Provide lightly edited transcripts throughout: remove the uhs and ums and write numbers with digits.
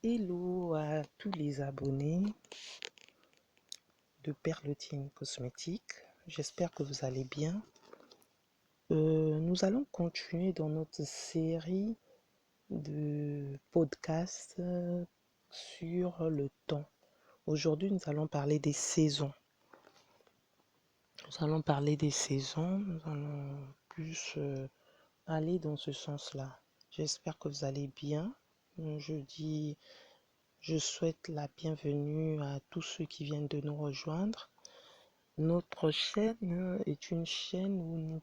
Hello à tous les abonnés de Perlotine Cosmétique. J'espère que vous allez bien. Nous allons continuer dans notre série de podcasts sur le temps. Aujourd'hui, nous allons parler des saisons. Nous allons plus aller dans ce sens-là. J'espère que vous allez bien. Je souhaite la bienvenue à tous ceux qui viennent de nous rejoindre. Notre chaîne est une chaîne où nous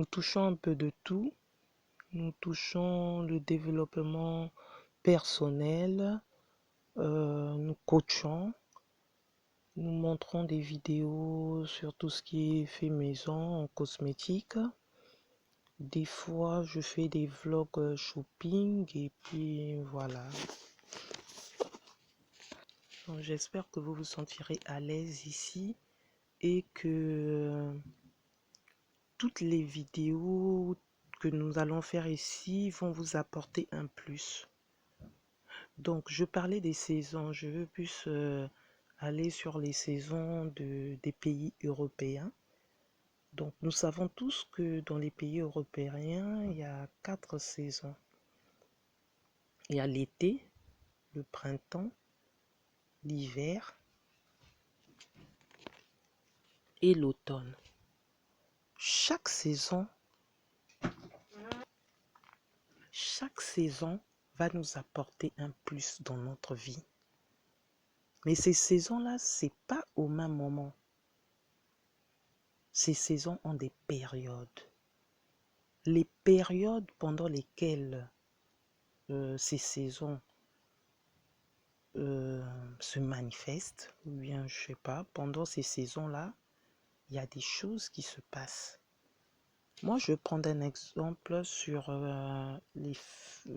touchons un peu de tout. Nous touchons le développement personnel, nous coachons, nous montrons des vidéos sur tout ce qui est fait maison en cosmétique. Des fois, je fais des vlogs shopping et puis voilà. J'espère que vous vous sentirez à l'aise ici et que toutes les vidéos que nous allons faire ici vont vous apporter un plus. Donc, je parlais des saisons. Je veux plus aller sur les saisons des pays européens. Donc, nous savons tous que dans les pays européens, il y a 4 saisons. Il y a l'été, le printemps, l'hiver et l'automne. Chaque saison va nous apporter un plus dans notre vie. Mais ces saisons-là, c'est pas au même moment. Ces saisons ont des périodes. Les périodes pendant lesquelles ces saisons se manifestent, ou bien je sais pas, pendant ces saisons-là, il y a des choses qui se passent. Moi, je vais prendre un exemple sur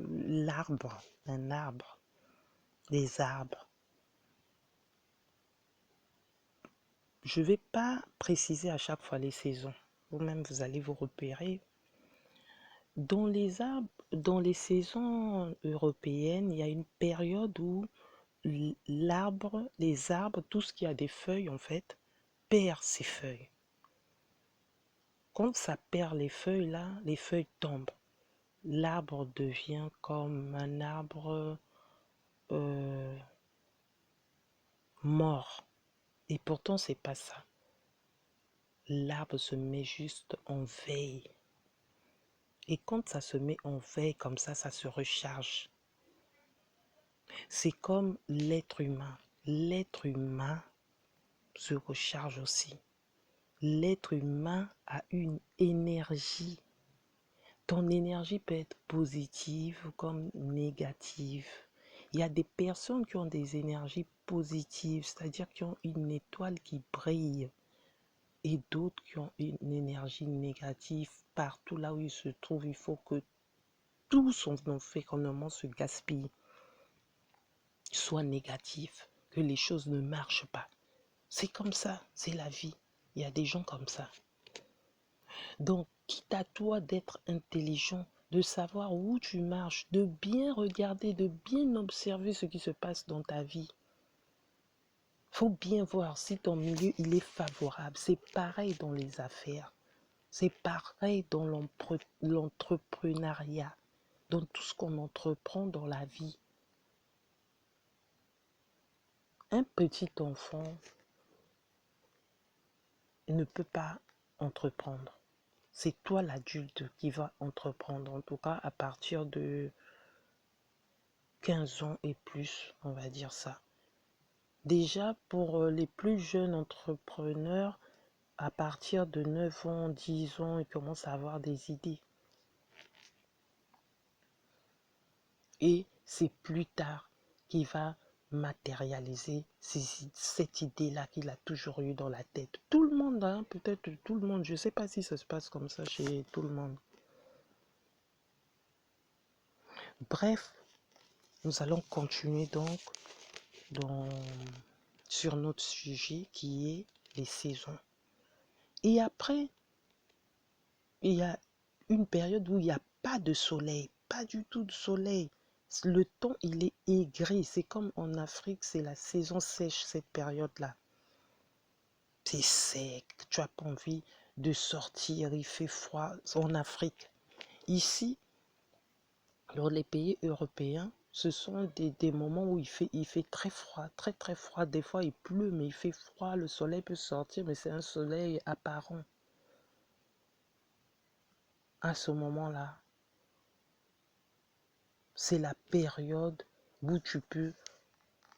l'arbre, les arbres. Je ne vais pas préciser à chaque fois les saisons. Vous-même, vous allez vous repérer. Dans les saisons européennes, il y a une période où les arbres, tout ce qui a des feuilles en fait, perd ses feuilles. Quand ça perd les feuilles là, les feuilles tombent. L'arbre devient comme un arbre mort. Et pourtant, c'est pas ça. L'arbre se met juste en veille. Et quand ça se met en veille comme ça se recharge. C'est comme l'être humain. L'être humain se recharge aussi. L'être humain a une énergie. Ton énergie peut être positive comme négative. Il y a des personnes qui ont des énergies positives, c'est-à-dire qui ont une étoile qui brille, et d'autres qui ont une énergie négative. Partout là où ils se trouvent, il faut que tout son environnement se gaspille, soit négatif, que les choses ne marchent pas. C'est comme ça, c'est la vie. Il y a des gens comme ça. Donc, quitte à toi d'être intelligent, de savoir où tu marches, de bien regarder, de bien observer ce qui se passe dans ta vie. Faut bien voir si ton milieu il est favorable. C'est pareil dans les affaires. C'est pareil dans l'entrepreneuriat, dans tout ce qu'on entreprend dans la vie. Un petit enfant ne peut pas entreprendre. C'est toi l'adulte qui va entreprendre, en tout cas à partir de 15 ans et plus, on va dire ça. Déjà, pour les plus jeunes entrepreneurs, à partir de 9 ans, 10 ans, ils commencent à avoir des idées. Et c'est plus tard qu'il va matérialiser cette idée-là qu'il a toujours eu dans la tête. Tout le monde, hein, peut-être tout le monde, je ne sais pas si ça se passe comme ça chez tout le monde. Bref, nous allons continuer donc sur notre sujet qui est les saisons. Et après, il y a une période où il n'y a pas de soleil, pas du tout de soleil. Le temps, il est aigri. C'est comme en Afrique, c'est la saison sèche, cette période-là. C'est sec, tu n'as pas envie de sortir, il fait froid en Afrique. Ici, dans les pays européens, ce sont des moments où il fait très froid, très très froid. Des fois, il pleut, mais il fait froid. Le soleil peut sortir, mais c'est un soleil apparent. À ce moment-là, c'est la période où tu peux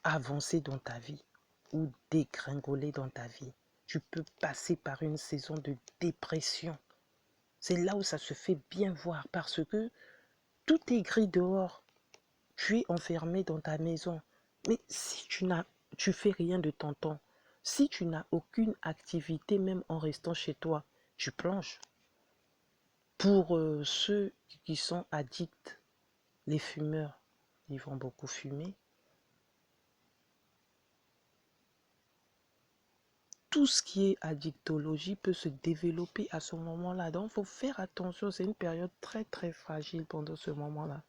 avancer dans ta vie ou dégringoler dans ta vie. Tu peux passer par une saison de dépression. C'est là où ça se fait bien voir parce que tout est gris dehors. Tu es enfermé dans ta maison. Mais si tu fais rien de ton temps, si tu n'as aucune activité, même en restant chez toi, tu plonges. Pour ceux qui sont addicts, les fumeurs, ils vont beaucoup fumer. Tout ce qui est addictologie peut se développer à ce moment-là. Donc, il faut faire attention. C'est une période très, très fragile pendant ce moment-là.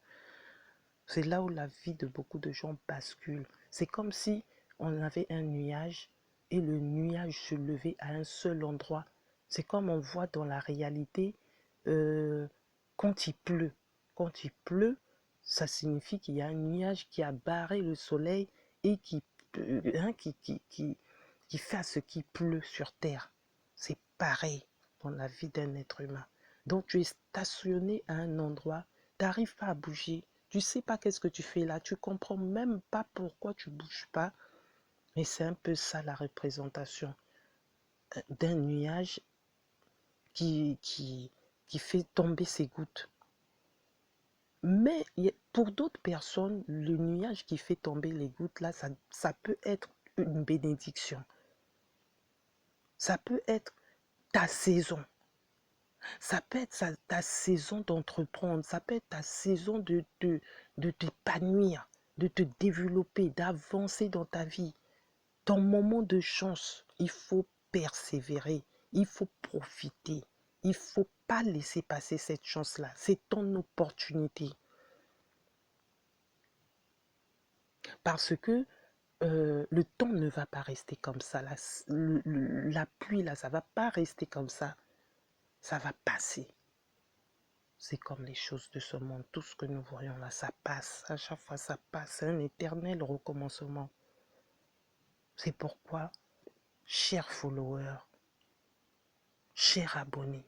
C'est là où la vie de beaucoup de gens bascule. C'est comme si on avait un nuage et le nuage se levait à un seul endroit. C'est comme on voit dans la réalité quand il pleut. Quand il pleut, ça signifie qu'il y a un nuage qui a barré le soleil et qui fait à ce qu'il pleut sur terre. C'est pareil dans la vie d'un être humain. Donc tu es stationné à un endroit, tu n'arrives pas à bouger, tu ne sais pas qu'est-ce que tu fais là, tu ne comprends même pas pourquoi tu ne bouges pas. Mais c'est un peu ça la représentation d'un nuage qui fait tomber ses gouttes. Mais pour d'autres personnes, le nuage qui fait tomber les gouttes là, ça peut être une bénédiction. Ça peut être ta saison. Ça peut être ta saison d'entreprendre, ça peut être ta saison de t'épanouir, de te développer, d'avancer dans ta vie. Ton moment de chance, il faut persévérer, il faut profiter. Il ne faut pas laisser passer cette chance-là. C'est ton opportunité. Parce que le temps ne va pas rester comme ça. La pluie, là, ça ne va pas rester comme ça. Ça va passer. C'est comme les choses de ce monde. Tout ce que nous voyons là, ça passe. À chaque fois, ça passe. C'est un éternel recommencement. C'est pourquoi, chers followers, chers abonnés,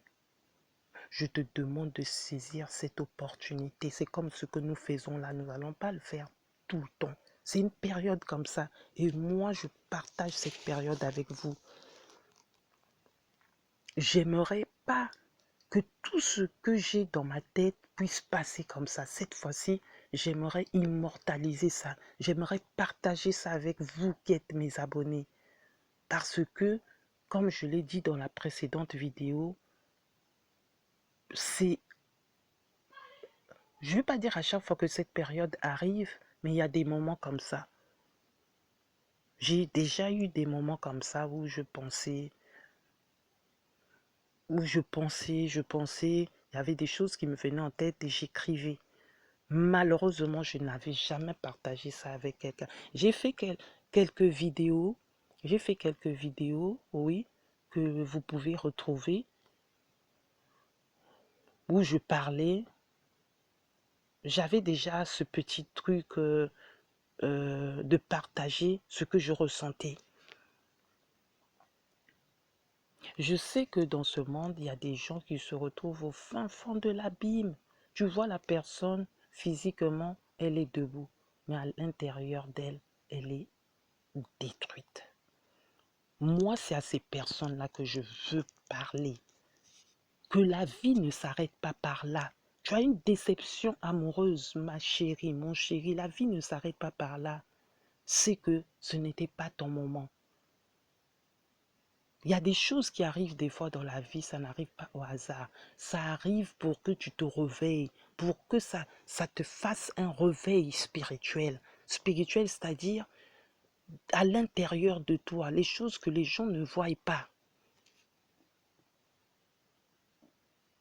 je te demande de saisir cette opportunité. C'est comme ce que nous faisons là. Nous n'allons pas le faire tout le temps. C'est une période comme ça. Et moi, je partage cette période avec vous. J'aimerais pas que tout ce que j'ai dans ma tête puisse passer comme ça. Cette fois-ci, j'aimerais immortaliser ça. J'aimerais partager ça avec vous qui êtes mes abonnés. Parce que, comme je l'ai dit dans la précédente vidéo, c'est, je ne vais pas dire à chaque fois que cette période arrive, mais il y a des moments comme ça. J'ai déjà eu des moments comme ça où je pensais, il y avait des choses qui me venaient en tête et j'écrivais. Malheureusement, je n'avais jamais partagé ça avec quelqu'un. J'ai fait quelques vidéos, oui, que vous pouvez retrouver, où je parlais. J'avais déjà ce petit truc de partager ce que je ressentais. Je sais que dans ce monde, il y a des gens qui se retrouvent au fin fond de l'abîme. Tu vois la personne, physiquement, elle est debout, mais à l'intérieur d'elle, elle est détruite. Moi, c'est à ces personnes-là que je veux parler. Que la vie ne s'arrête pas par là. Tu as une déception amoureuse, ma chérie, mon chéri. La vie ne s'arrête pas par là. C'est que ce n'était pas ton moment. Il y a des choses qui arrivent des fois dans la vie, ça n'arrive pas au hasard. Ça arrive pour que tu te réveilles, pour que ça te fasse un réveil spirituel. Spirituel, c'est-à-dire à l'intérieur de toi, les choses que les gens ne voient pas.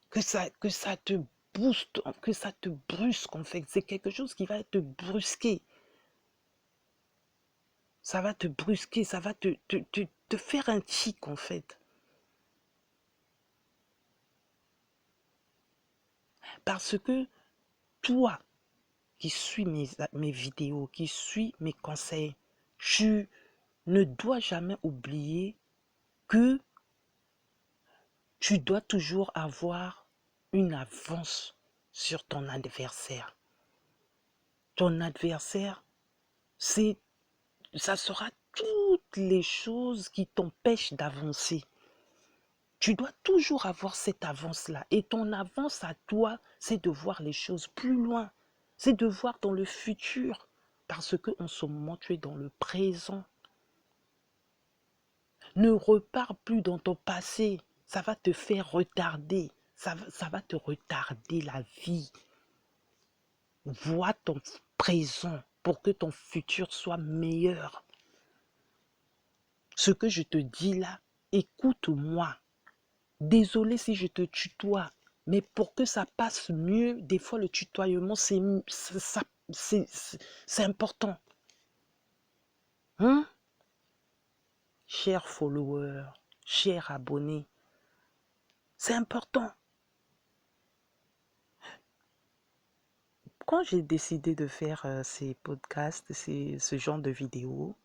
Que ça te booste, que ça te brusque en fait. C'est quelque chose qui va te brusquer. Ça va te brusquer, ça va te faire un tic en fait. Parce que toi qui suis mes vidéos, qui suis mes conseils, tu ne dois jamais oublier que tu dois toujours avoir une avance sur ton adversaire. Ton adversaire, ça sera toutes les choses qui t'empêchent d'avancer. Tu dois toujours avoir cette avance-là. Et ton avance à toi, c'est de voir les choses plus loin. C'est de voir dans le futur. Parce qu'en ce moment, tu es dans le présent. Ne repars plus dans ton passé. Ça va te faire retarder. Ça va te retarder la vie. Vois ton présent pour que ton futur soit meilleur. Ce que je te dis là, écoute-moi. Désolé si je te tutoie, mais pour que ça passe mieux, des fois le tutoiement, c'est important. Hein? Chers followers, chers abonnés, c'est important. Quand j'ai décidé de faire ces podcasts, ce genre de vidéos,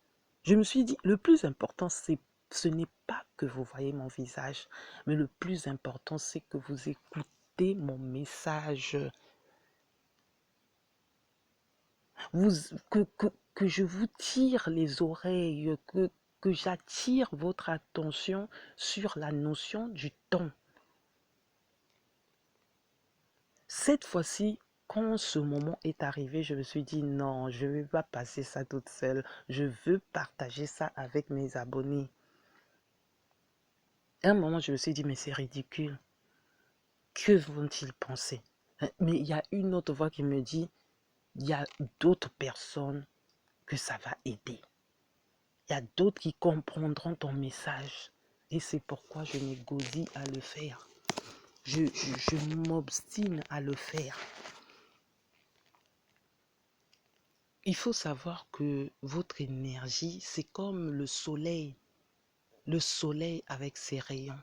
je me suis dit, le plus important, ce n'est pas que vous voyez mon visage, mais le plus important, c'est que vous écoutez mon message. Que je vous tire les oreilles, que j'attire votre attention sur la notion du temps. Cette fois-ci, quand ce moment est arrivé, je me suis dit non, je ne vais pas passer ça toute seule. Je veux partager ça avec mes abonnés. À un moment, je me suis dit, mais c'est ridicule. Que vont-ils penser? Mais il y a une autre voix qui me dit, il y a d'autres personnes que ça va aider. Il y a d'autres qui comprendront ton message. Et c'est pourquoi je négocie à le faire. Je m'obstine à le faire. Il faut savoir que votre énergie, c'est comme le soleil. Le soleil avec ses rayons.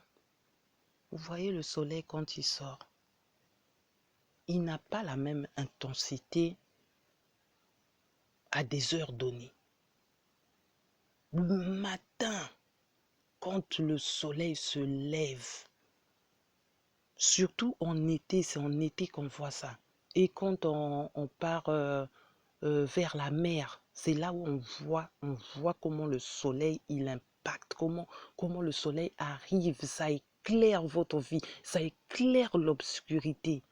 Vous voyez le soleil quand il sort. Il n'a pas la même intensité à des heures données. Le matin, quand le soleil se lève, surtout en été, c'est en été qu'on voit ça. Et quand on part vers la mer, c'est là où on voit comment le soleil, il impacte, comment le soleil arrive, ça éclaire votre vie, ça éclaire l'obscurité.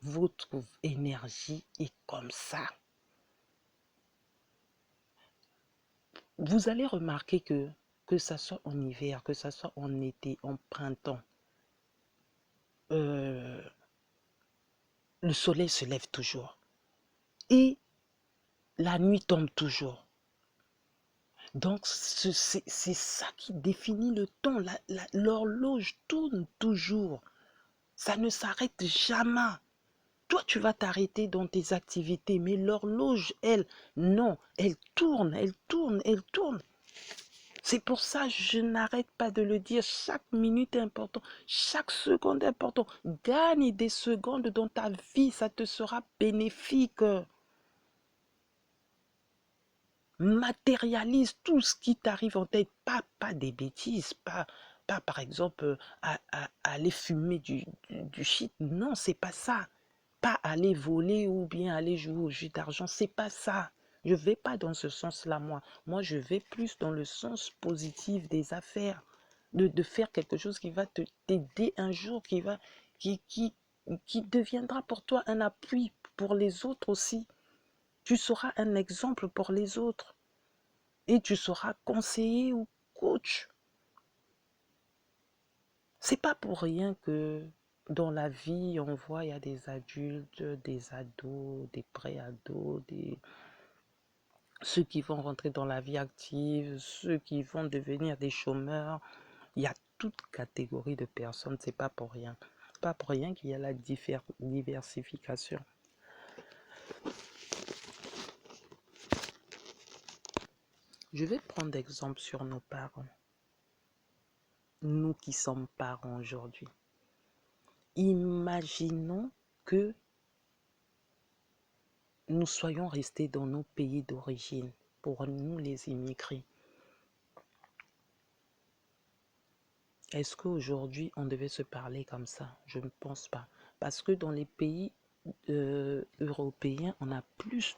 Votre énergie est comme ça. Vous allez remarquer que ça soit en hiver, que ça soit en été, en printemps, le soleil se lève toujours et la nuit tombe toujours. Donc c'est ça qui définit le temps. L'horloge tourne toujours. Ça ne s'arrête jamais. Toi, tu vas t'arrêter dans tes activités, mais l'horloge, elle, non, elle tourne, elle tourne, elle tourne. C'est pour ça que je n'arrête pas de le dire. Chaque minute est importante, chaque seconde est importante. Gagne des secondes dans ta vie, ça te sera bénéfique. Matérialise tout ce qui t'arrive en tête, pas des bêtises, pas par exemple aller fumer du shit. Non, c'est pas ça. Pas aller voler ou bien aller jouer au jeu d'argent, c'est pas ça. Je vais pas dans ce sens-là, moi. Moi, je vais plus dans le sens positif des affaires. De faire quelque chose qui va t'aider un jour, qui, qui, qui deviendra pour toi un appui pour les autres aussi. Tu seras un exemple pour les autres. Et tu seras conseiller ou coach. C'est pas pour rien que dans la vie, on voit, il y a des adultes, des ados, des pré-ados, ceux qui vont rentrer dans la vie active, ceux qui vont devenir des chômeurs. Il y a toute catégorie de personnes, c'est pas pour rien. pas pour rien qu'il y a la diversification. Je vais prendre exemple sur nos parents. Nous qui sommes parents aujourd'hui. Imaginons que nous soyons restés dans nos pays d'origine, pour nous les immigrés. Est-ce qu'aujourd'hui on devait se parler comme ça? Je ne pense pas. Parce que dans les pays européens, on a plus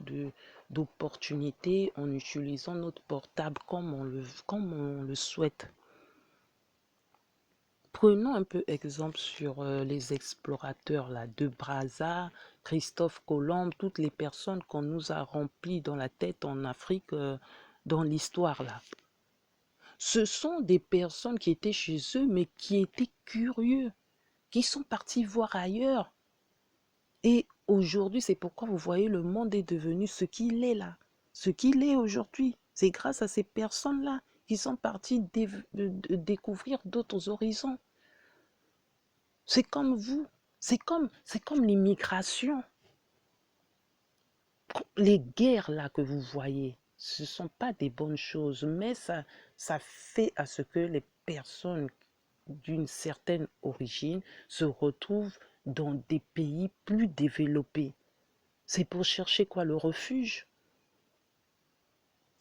d'opportunités en utilisant notre portable comme on le souhaite. Prenons un peu exemple sur les explorateurs là, de Brazza, Christophe Colomb, toutes les personnes qu'on nous a remplies dans la tête en Afrique dans l'histoire là. Ce sont des personnes qui étaient chez eux mais qui étaient curieux, qui sont partis voir ailleurs. Et aujourd'hui, c'est pourquoi vous voyez le monde est devenu ce qu'il est là. Ce qu'il est aujourd'hui, c'est grâce à ces personnes-là qui sont partis découvrir d'autres horizons. C'est comme vous, c'est comme l'immigration. Les guerres là que vous voyez, ce ne sont pas des bonnes choses, mais ça fait à ce que les personnes d'une certaine origine se retrouvent dans des pays plus développés. C'est pour chercher quoi? Le refuge,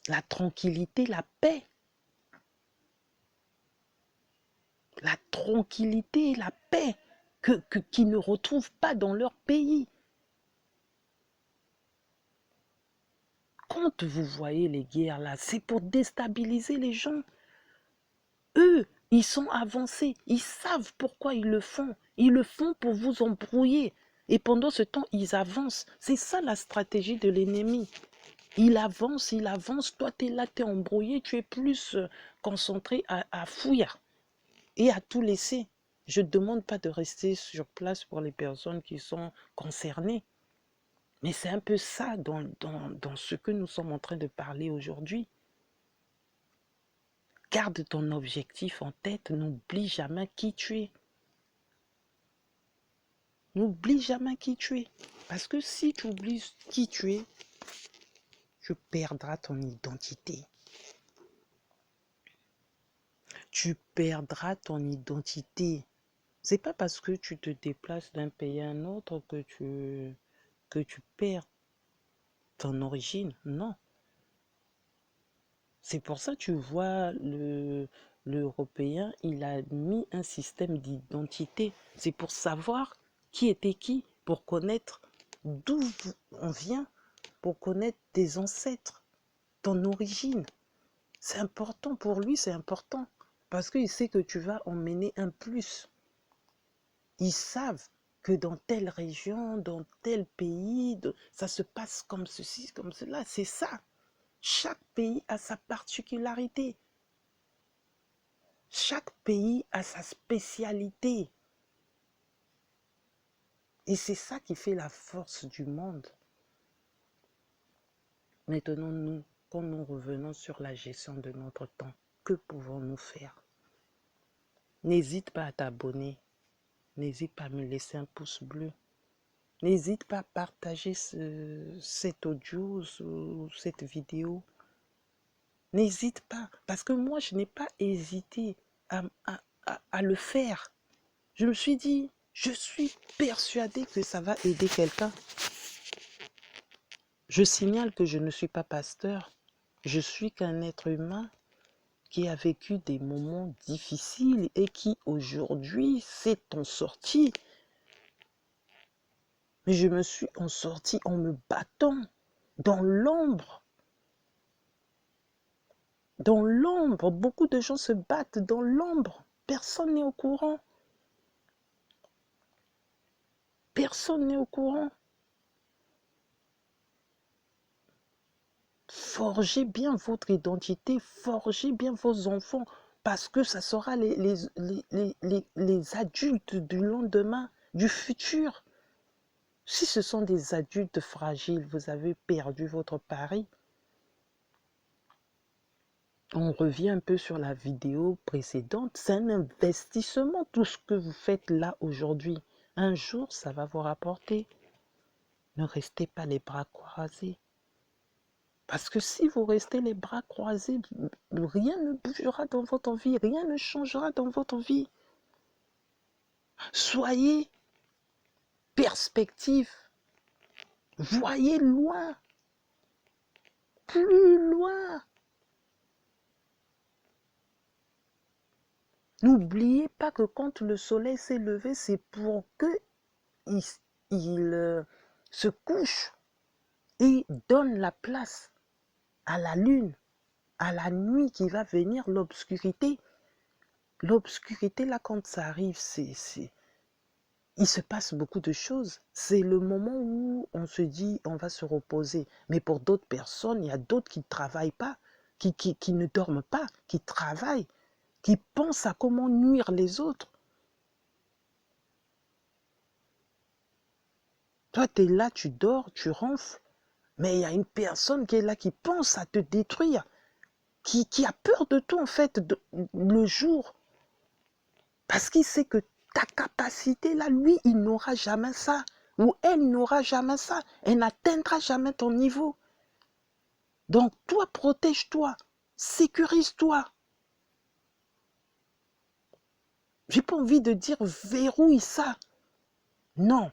la tranquillité, la paix. La tranquillité et la paix qu'ils ne retrouvent pas dans leur pays. Quand vous voyez les guerres là, c'est pour déstabiliser les gens. Eux, ils sont avancés, ils savent pourquoi ils le font. Ils le font pour vous embrouiller. Et pendant ce temps, ils avancent. C'est ça la stratégie de l'ennemi. Il avance, toi tu es là, tu es embrouillé, tu es plus concentré à fuir et à tout laisser. Je ne demande pas de rester sur place pour les personnes qui sont concernées. Mais c'est un peu ça dans ce que nous sommes en train de parler aujourd'hui. Garde ton objectif en tête, n'oublie jamais qui tu es. N'oublie jamais qui tu es. Parce que si tu oublies qui tu es, tu perdras ton identité. Tu perdras ton identité. C'est pas parce que tu te déplaces d'un pays à un autre que tu perds ton origine. Non. C'est pour ça que tu vois l'Européen, il a mis un système d'identité. C'est pour savoir qui était qui, pour connaître d'où on vient, pour connaître tes ancêtres, ton origine. C'est important pour lui, c'est important. Parce qu'il sait que tu vas emmener un plus. Ils savent que dans telle région, dans tel pays, ça se passe comme ceci, comme cela. C'est ça. Chaque pays a sa particularité. Chaque pays a sa spécialité. Et c'est ça qui fait la force du monde. Maintenant, nous, quand nous revenons sur la gestion de notre temps, que pouvons-nous faire? N'hésite pas à t'abonner. N'hésite pas à me laisser un pouce bleu. N'hésite pas à partager cet audio ou cette vidéo. N'hésite pas, parce que moi, je n'ai pas hésité à le faire. Je me suis dit, je suis persuadée que ça va aider quelqu'un. Je signale que je ne suis pas pasteur. Je suis qu'un être humain qui a vécu des moments difficiles et qui aujourd'hui s'est en sorti. Mais je me suis en sorti en me battant dans l'ombre. Dans l'ombre, beaucoup de gens se battent dans l'ombre. Personne n'est au courant. Personne n'est au courant. Forgez bien votre identité, forgez bien vos enfants, parce que ça sera les adultes du lendemain, du futur. Si ce sont des adultes fragiles, vous avez perdu votre pari. On revient un peu sur la vidéo précédente. C'est un investissement, tout ce que vous faites là aujourd'hui. Un jour, ça va vous rapporter. Ne restez pas les bras croisés. Parce que si vous restez les bras croisés, rien ne bougera dans votre vie, rien ne changera dans votre vie. Soyez perspective. Voyez loin, plus loin. N'oubliez pas que quand le soleil s'est levé, c'est pour que il se couche et donne la place à la lune, à la nuit qui va venir, l'obscurité. L'obscurité, là, quand ça arrive, il se passe beaucoup de choses. C'est le moment où on se dit, on va se reposer. Mais pour d'autres personnes, il y a d'autres qui ne travaillent pas, qui ne dorment pas, qui travaillent, qui pensent à comment nuire les autres. Toi, tu es là, tu dors, tu ronfles. Mais il y a une personne qui est là, qui pense à te détruire, qui a peur de toi, en fait, le jour. Parce qu'il sait que ta capacité, là, lui, il n'aura jamais ça. Ou elle n'aura jamais ça. Elle n'atteindra jamais ton niveau. Donc, toi, protège-toi. Sécurise-toi. J'ai pas envie de dire verrouille ça. Non.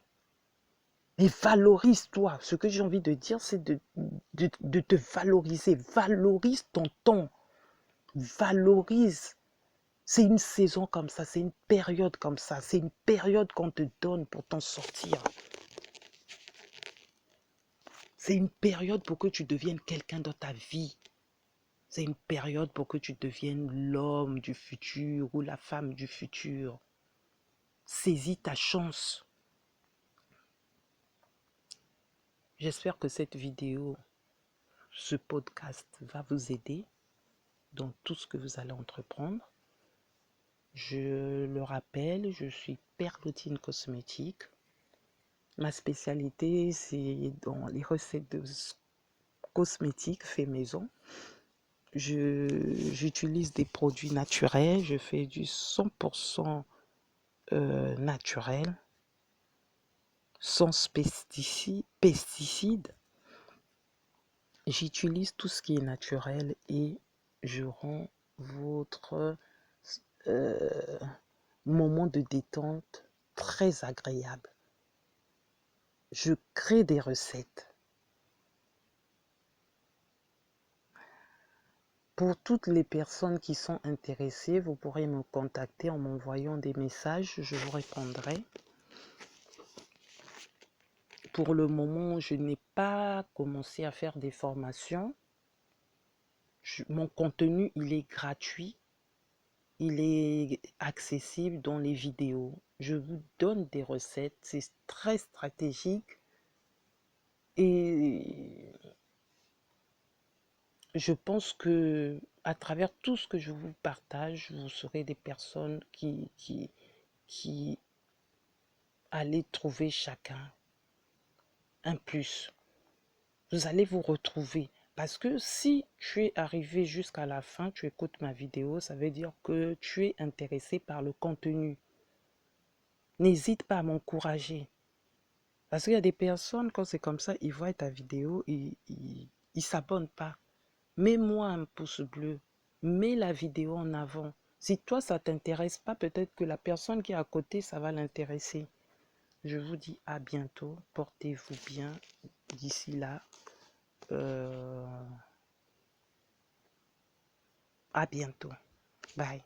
Mais valorise-toi. Ce que j'ai envie de dire, c'est de te valoriser. Valorise ton temps. Valorise. C'est une saison comme ça, c'est une période comme ça, c'est une période qu'on te donne pour t'en sortir. C'est une période pour que tu deviennes quelqu'un dans ta vie. C'est une période pour que tu deviennes l'homme du futur ou la femme du futur. Saisis ta chance. J'espère que cette vidéo, ce podcast va vous aider dans tout ce que vous allez entreprendre. Je le rappelle, je suis Perlotine Cosmétique. Ma spécialité, c'est dans les recettes de cosmétiques fait maison. J'utilise des produits naturels, je fais du 100% naturel, sans pesticides. J'utilise tout ce qui est naturel et je rends votre moment de détente très agréable. Je crée des recettes. Pour toutes les personnes qui sont intéressées, vous pourrez me contacter en m'envoyant des messages, je vous répondrai. Pour le moment, je n'ai pas commencé à faire des formations. Mon contenu, il est gratuit, il est accessible dans les vidéos. Je vous donne des recettes, c'est très stratégique et je pense que à travers tout ce que je vous partage, vous serez des personnes qui allez trouver chacun un plus. Vous allez vous retrouver. Parce que si tu es arrivé jusqu'à la fin, tu écoutes ma vidéo, ça veut dire que tu es intéressé par le contenu. N'hésite pas à m'encourager. Parce qu'il y a des personnes, quand c'est comme ça, ils voient ta vidéo et ils ne s'abonnent pas. Mets-moi un pouce bleu. Mets la vidéo en avant. Si toi, ça ne t'intéresse pas, peut-être que la personne qui est à côté, ça va l'intéresser. Je vous dis à bientôt. Portez-vous bien. D'ici là, à bientôt. Bye.